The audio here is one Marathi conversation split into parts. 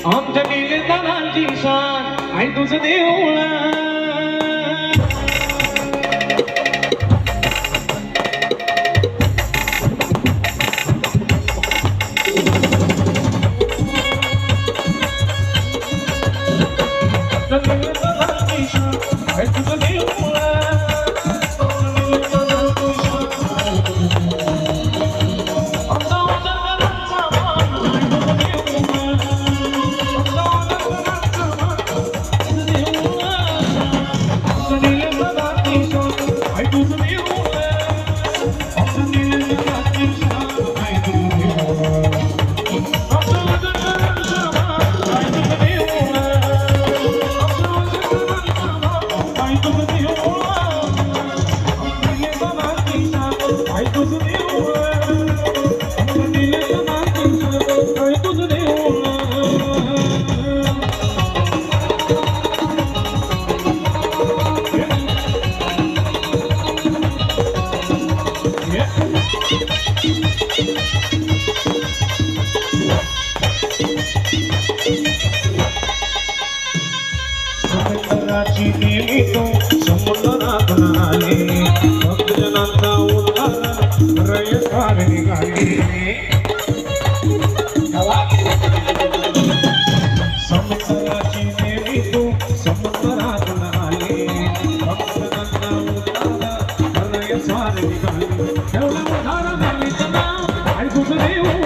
आमच्या नीलकंठाची शान आई तुझं देऊळ नीलकंठाची शान आई तुझं देऊळ समुद्राची नेली तो समुद्रात आले भक्तजनांचा उद्धार रयकार निघाले समुद्राची नेली तो समुद्रात आले भक्तजनांचा उद्धार रयकार निघाले एवढा उद्धार झाली ना ऐकूच देऊ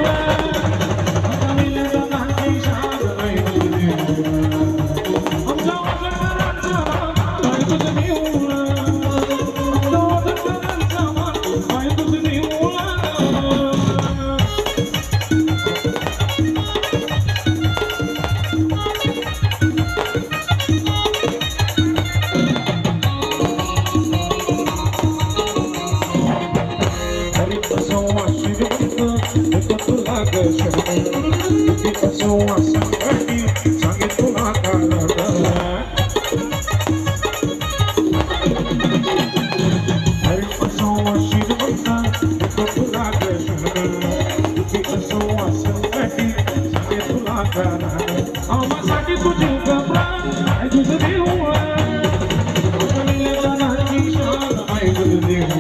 आम्हासाठी तुझी गप्रा तुझं देऊ शान तुझं देऊ